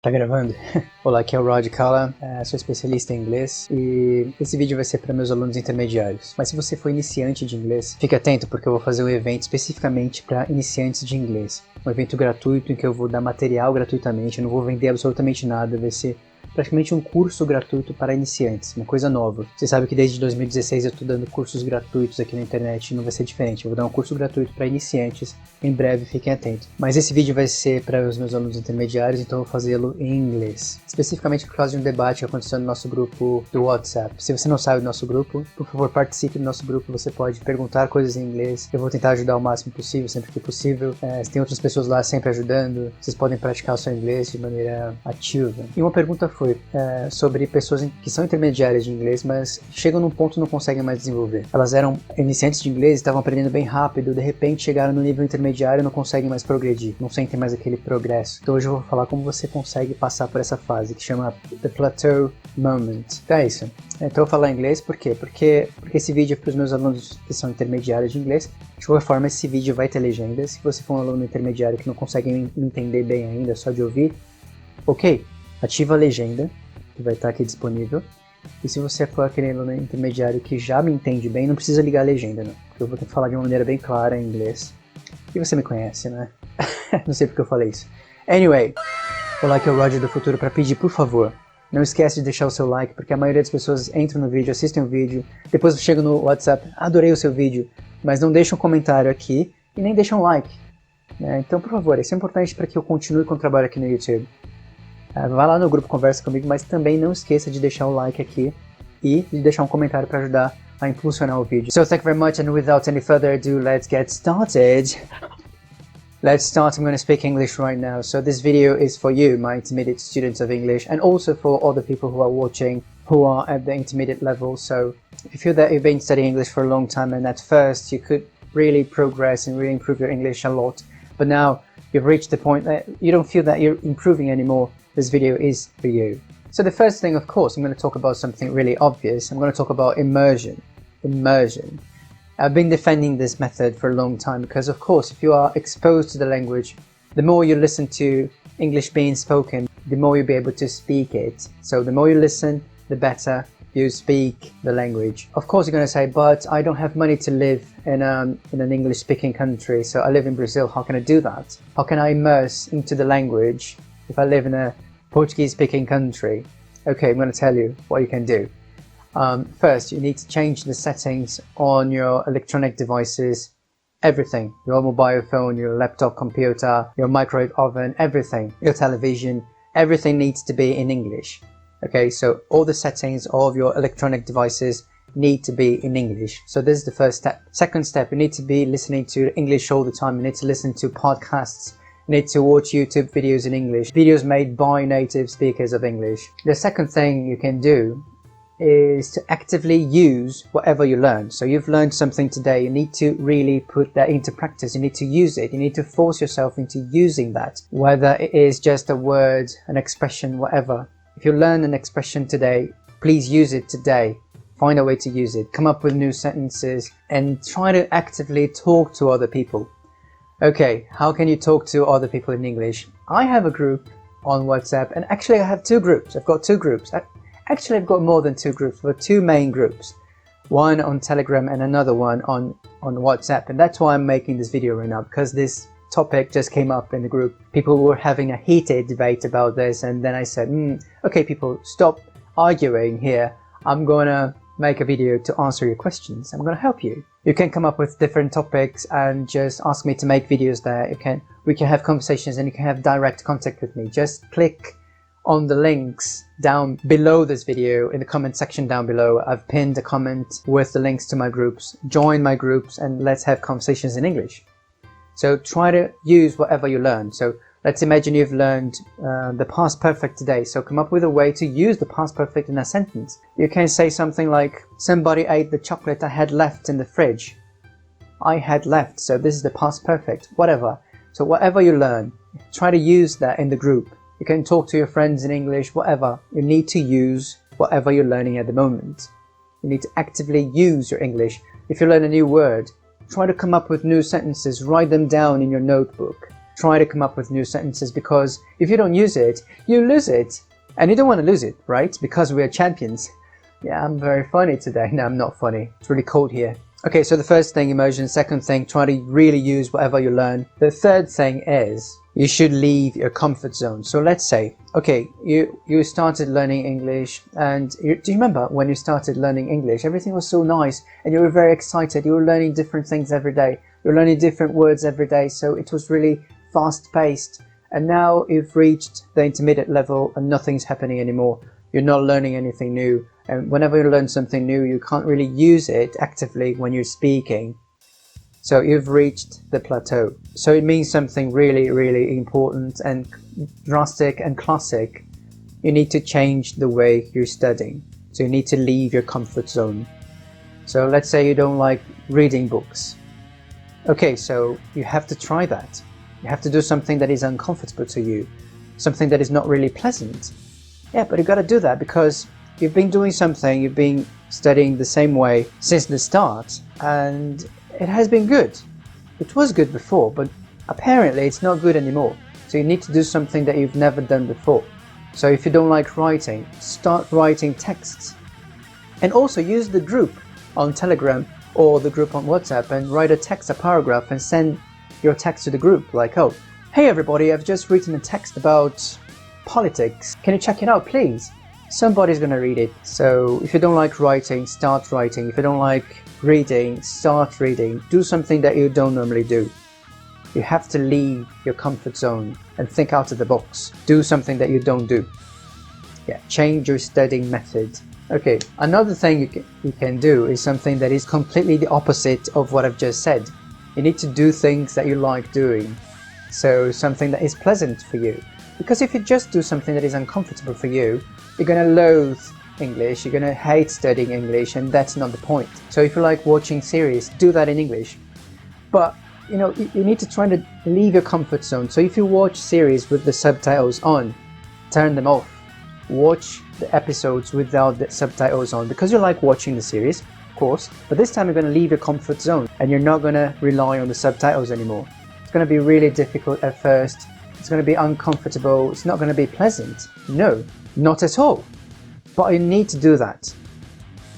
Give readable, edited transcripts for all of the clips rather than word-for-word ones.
Tá gravando? Olá, aqui é o Rod Kala, sou especialista em inglês e esse vídeo vai ser para meus alunos intermediários. Mas se você for iniciante de inglês, fique atento porque eu vou fazer um evento especificamente para iniciantes de inglês. Um evento gratuito em que eu vou dar material gratuitamente, eu não vou vender absolutamente nada, vai ser praticamente um curso gratuito para iniciantes, uma coisa nova. Você sabe que desde 2016 eu estou dando cursos gratuitos aqui na internet e não vai ser diferente. Eu vou dar um curso gratuito para iniciantes, em breve, fiquem atentos. Mas esse vídeo vai ser para os meus alunos intermediários, então eu vou fazê-lo em inglês. Especificamente por causa de um debate que aconteceu no nosso grupo do WhatsApp. Se você não sabe do nosso grupo, por favor participe do nosso grupo, você pode perguntar coisas em inglês. Eu vou tentar ajudar o máximo possível, sempre que possível. Tem outras pessoas lá sempre ajudando, vocês podem praticar o seu inglês de maneira ativa. E uma pergunta foi sobre pessoas que são intermediárias de inglês, mas chegam num ponto e não conseguem mais desenvolver. Elas eram iniciantes de inglês, estavam aprendendo bem rápido, de repente chegaram no nível intermediário e não conseguem mais progredir, não sentem mais aquele progresso. Então hoje eu vou falar como você consegue passar por essa fase, que chama The Plateau Moment. Então é isso. Então eu vou falar inglês, por quê? Porque esse vídeo é para os meus alunos que são intermediários de inglês. De qualquer forma, esse vídeo vai ter legenda. Se você for um aluno intermediário que não consegue entender bem ainda, só de ouvir, ok, ativa a legenda, que vai estar aqui disponível. E se você for aquele aluno intermediário que já me entende bem, não precisa ligar a legenda, não. Porque eu vou ter que falar de uma maneira bem clara em inglês. E você me conhece, né? Não sei porque eu falei isso. Anyway, olá, aqui é o Roger do futuro para pedir, por favor, não esquece de deixar o seu like, porque a maioria das pessoas entram no vídeo, assistem o vídeo, depois chegam no WhatsApp, adorei o seu vídeo, mas não deixam um comentário aqui e nem deixam um like. Então, por favor, isso é importante para que eu continue com o trabalho aqui no YouTube. Vá lá no grupo, conversa comigo, mas também não esqueça de deixar o like aqui e de deixar um comentário para ajudar a impulsionar o vídeo. So thank you very much, and without any further ado, let's get started. Let's start. I'm going to speak English right now. So this video is for you, my intermediate students of English, and also for other people who are watching who are at the intermediate level. So if you feel that you've been studying English for a long time and at first you could really progress and really improve your English a lot, but now you've reached the point that you don't feel that you're improving anymore, this video is for you. So the first thing, of course, I'm going to talk about something really obvious. I'm going to talk about immersion. Immersion. I've been defending this method for a long time because, of course, if you are exposed to the language, the more you listen to English being spoken, the more you'll be able to speak it. So the more you listen, the better you speak the language. Of course, you're going to say, but I don't have money to live in an English-speaking country, so I live in Brazil. How can I do that? How can I immerse into the language if I live in a Portuguese-speaking country? Okay, I'm going to tell you what you can do. First, you need to change the settings on your electronic devices, everything, your mobile phone, your laptop computer, your microwave oven, everything, your television, everything needs to be in English. Okay, so all the settings of your electronic devices need to be in English. So this is the first step. Second step, you need to be listening to English all the time. You need to listen to podcasts. You need to watch YouTube videos in English, videos made by native speakers of English. The second thing you can do is to actively use whatever you learn. So you've learned something today, you need to really put that into practice. You need to use it. You need to force yourself into using that, whether it is just a word, an expression, whatever. If you learn an expression today, please use it today. Find a way to use it. Come up with new sentences and try to actively talk to other people. Okay, how can you talk to other people in English? I have a group on WhatsApp, and actually I have two groups. I've got two groups. Actually, I've got more than two groups, but two main groups. One on Telegram and another one on WhatsApp. And that's why I'm making this video right now, because this topic just came up in the group. People were having a heated debate about this, and then I said, okay, people, stop arguing here. I'm gonna make a video to answer your questions. I'm gonna help you. You can come up with different topics and just ask me to make videos there. We can have conversations and you can have direct contact with me. Just click on the links down below this video in the comment section down below. I've pinned a comment with the links to my groups. Join my groups and let's have conversations in English. So try to use whatever you learn. So let's imagine you've learned the past perfect today. So come up with a way to use the past perfect in a sentence. You can say something like, somebody ate the chocolate I had left in the fridge. I had left, so this is the past perfect, whatever. So whatever you learn, try to use that in the group. You can talk to your friends in English, whatever. You need to use whatever you're learning at the moment. You need to actively use your English. If you learn a new word, try to come up with new sentences, write them down in your notebook. try to come up with new sentences, because if you don't use it, you lose it. And you don't want to lose it, right? Because we are champions. Yeah, I'm very funny today. No, I'm not funny. It's really cold here. Okay, so the first thing, immersion. Second thing, try to really use whatever you learn. The third thing is you should leave your comfort zone. So let's say, okay, you started learning English, and do you remember when you started learning English? Everything was so nice and you were very excited. You were learning different things every day. You were learning different words every day. So it was really fast-paced. And now you've reached the intermediate level and nothing's happening anymore. You're not learning anything new. And whenever you learn something new, you can't really use it actively when you're speaking. So you've reached the plateau. So it means something really, really important and drastic and classic. You need to change the way you're studying. So you need to leave your comfort zone. So let's say you don't like reading books. Okay, so you have to try that. You have to do something that is uncomfortable to you, something that is not really pleasant. Yeah, but you got to do that because you've been doing something, you've been studying the same way since the start, and it has been good. It was good before, but apparently it's not good anymore. So you need to do something that you've never done before. So if you don't like writing, start writing texts. And also use the group on Telegram or the group on WhatsApp and write a text, a paragraph, and send your text to the group, like, oh, hey everybody, I've just written a text about politics. Can you check it out, please? Somebody's gonna read it. So if you don't like writing, start writing. If you don't like reading, start reading. Do something that you don't normally do. You have to leave your comfort zone and think out of the box. Do something that you don't do. Yeah, change your studying method. Okay, another thing you can do is something that is completely the opposite of what I've just said. You need to do things that you like doing. So something that is pleasant for you. Because if you just do something that is uncomfortable for you, you're going to loathe English, you're going to hate studying English, and that's not the point. So if you like watching series, do that in English. But, you know, you need to try to leave your comfort zone. So if you watch series with the subtitles on, turn them off. Watch the episodes without the subtitles on, because you like watching the series, of course, but this time you're going to leave your comfort zone and you're not going to rely on the subtitles anymore. It's going to be really difficult at first. It's going to be uncomfortable. It's not going to be pleasant. No, not at all. But you need to do that.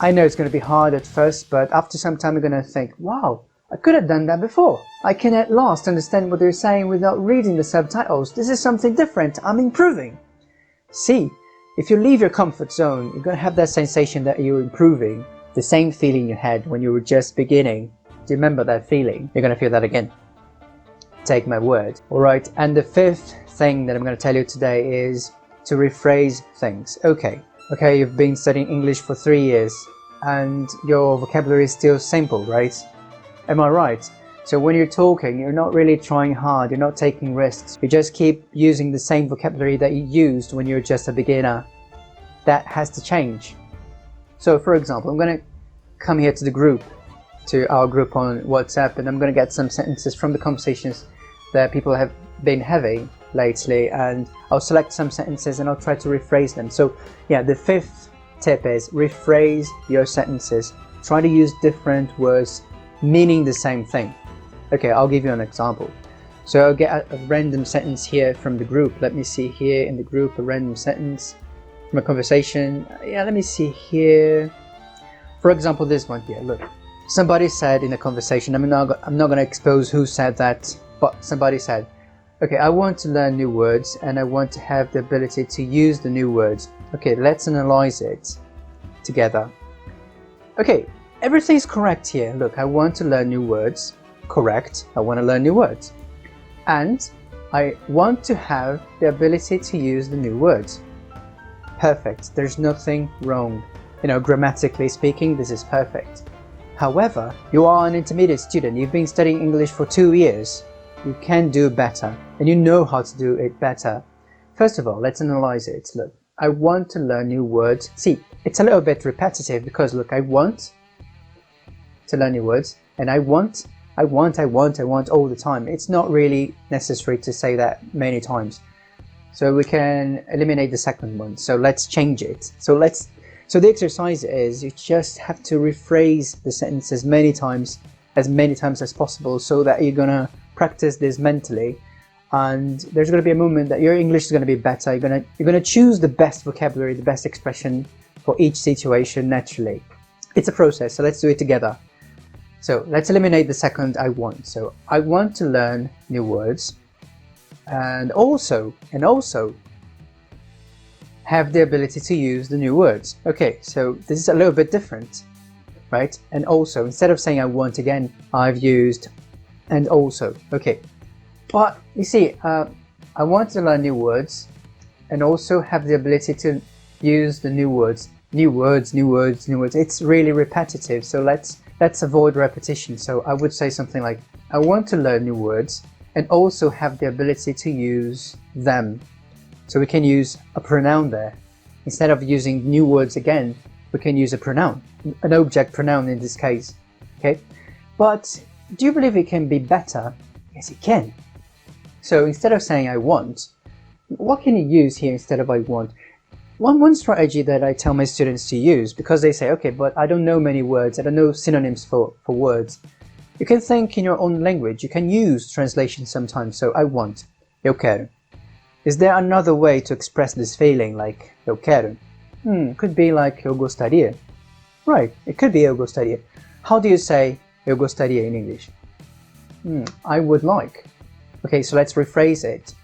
I know it's going to be hard at first, but after some time you're going to think, wow, I could have done that before. I can at last understand what they're saying without reading the subtitles. This is something different. I'm improving. See, if you leave your comfort zone, you're going to have that sensation that you're improving. The same feeling you had when you were just beginning. Do you remember that feeling? You're going to feel that again. Take my word. Alright, and the fifth thing that I'm going to tell you today is to rephrase things. Okay, you've been studying English for 3 years and your vocabulary is still simple, right? Am I right? So when you're talking, you're not really trying hard, you're not taking risks. You just keep using the same vocabulary that you used when you're just a beginner. That has to change. So for example, I'm going to come here to the group, to our group on WhatsApp, and I'm going to get some sentences from the conversations that people have been having lately, and I'll select some sentences and I'll try to rephrase them. So yeah, the fifth tip is rephrase your sentences. Try to use different words meaning the same thing. Okay, I'll give you an example. So I'll get a random sentence here from the group. Let me see here in the group, a random sentence from a conversation. Yeah, let me see here. For example, this one here, look. Somebody said in a conversation, I'm not going to expose who said that, but somebody said, okay, I want to learn new words and I want to have the ability to use the new words. Okay, let's analyze it together. Okay, everything's correct here. Look, I want to learn new words. Correct, I want to learn new words. And I want to have the ability to use the new words. Perfect, there's nothing wrong. You know, grammatically speaking, this is perfect. However, you are an intermediate student. You've been studying English for 2 years. You can do better, and you know how to do it better. First of all, let's analyze it. Look, I want to learn new words. See, it's a little bit repetitive because, look, I want to learn new words, and I want all the time. It's not really necessary to say that many times. So we can eliminate the second one. So let's change it. So the exercise is you just have to rephrase the sentence as many times as possible, so that you're gonna practice this mentally and there's going to be a moment that your English is going to be better. You're going to choose the best vocabulary, the best expression for each situation naturally. It's a process, so let's do it together. So let's eliminate the second I want. So I want to learn new words and also have the ability to use the new words. Okay, so this is a little bit different, right? And also, instead of saying I want again, I've used and also. Okay, but you see, I want to learn new words and also have the ability to use the new words. New words. It's really repetitive, so let's avoid repetition. So I would say something like, I want to learn new words and also have the ability to use them. So we can use a pronoun there. Instead of using new words again, we can use a pronoun, an object pronoun in this case. Okay, but do you believe it can be better? Yes, it can. So instead of saying I want, what can you use here instead of I want? One strategy that I tell my students to use, because they say, okay, but I don't know many words, I don't know synonyms for words. You can think in your own language, you can use translation sometimes. So I want, eu quero. Is there another way to express this feeling, like eu quero? Could be like eu gostaria. Right, it could be eu gostaria. How do you say eu gostaria in English? I would like. Okay, so let's rephrase it.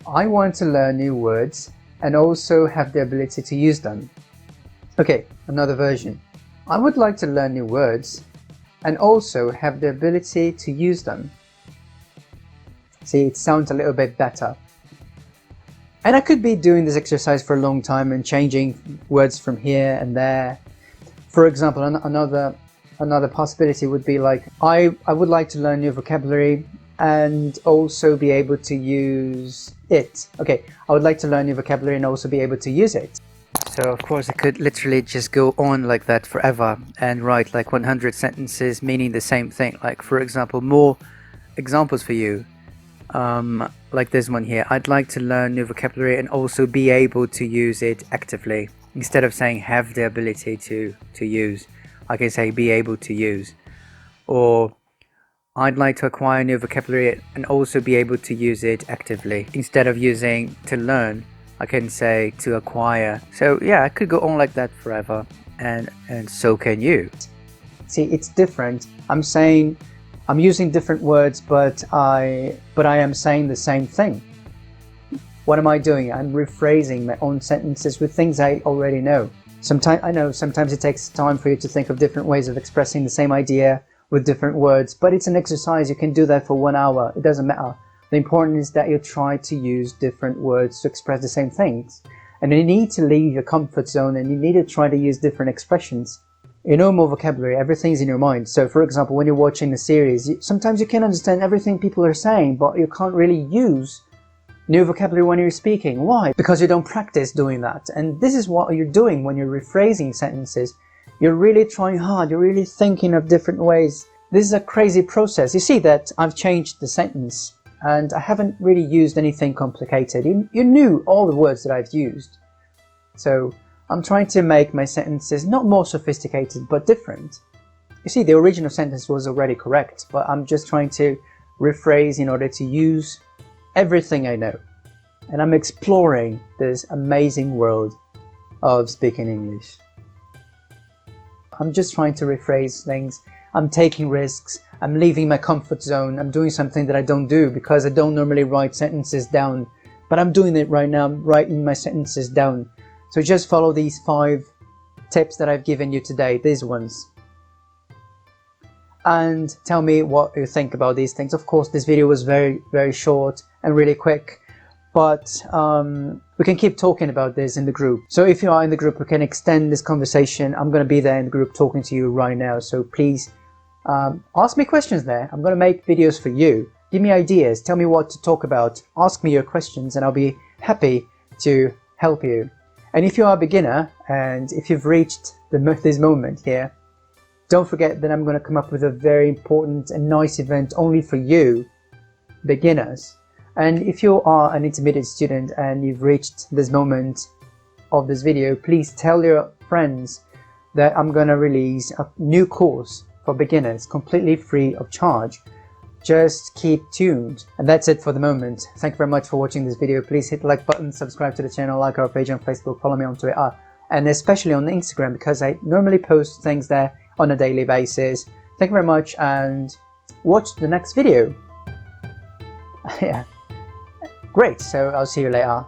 I want to learn new words and also have the ability to use them. Okay, another version. I would like to learn new words and also have the ability to use them. See, it sounds a little bit better. And I could be doing this exercise for a long time and changing words from here and there. For example, another possibility would be like, I would like to learn new vocabulary and also be able to use it. Okay, I would like to learn new vocabulary and also be able to use it. So of course I could literally just go on like that forever and write like 100 sentences meaning the same thing. Like, for example, more examples for you. Like this one here. I'd like to learn new vocabulary and also be able to use it actively. Instead of saying have the ability to use, I can say be able to use. Or I'd like to acquire new vocabulary and also be able to use it actively. Instead of using to learn, I can say to acquire. So yeah, I could go on like that forever, and so can you. See, it's different. I'm using different words, but I am saying the same thing. What am I doing? I'm rephrasing my own sentences with things I already know. Sometimes it takes time for you to think of different ways of expressing the same idea with different words, but it's an exercise. You can do that for 1 hour. It doesn't matter. The important is that you try to use different words to express the same things. And you need to leave your comfort zone and you need to try to use different expressions. You know more vocabulary, everything's in your mind. So for example, when you're watching a series, sometimes you can understand everything people are saying, but you can't really use new vocabulary when you're speaking. Why? Because you don't practice doing that. And this is what you're doing when you're rephrasing sentences. You're really trying hard, you're really thinking of different ways. This is a crazy process. You see that I've changed the sentence and I haven't really used anything complicated. You knew all the words that I've used. So I'm trying to make my sentences not more sophisticated, but different. You see, the original sentence was already correct, but I'm just trying to rephrase in order to use everything I know. And I'm exploring this amazing world of speaking English. I'm just trying to rephrase things. I'm taking risks. I'm leaving my comfort zone. I'm doing something that I don't do because I don't normally write sentences down. But I'm doing it right now. I'm writing my sentences down. So just follow these 5 tips that I've given you today, these ones. And tell me what you think about these things. Of course, this video was very, very short and really quick. But we can keep talking about this in the group. So if you are in the group, we can extend this conversation. I'm going to be there in the group talking to you right now. So please ask me questions there. I'm going to make videos for you. Give me ideas. Tell me what to talk about. Ask me your questions and I'll be happy to help you. And if you are a beginner and if you've reached this moment here, don't forget that I'm going to come up with a very important and nice event only for you, beginners. And if you are an intermediate student and you've reached this moment of this video, please tell your friends that I'm going to release a new course for beginners, completely free of charge. just keep tuned. And that's it for the moment. Thank you very much for watching this video. Please hit the like button, subscribe to the channel, like our page on Facebook, follow me on Twitter, and especially on Instagram, because I normally post things there on a daily basis. Thank you very much, and watch the next video. Yeah, great. So I'll see you later.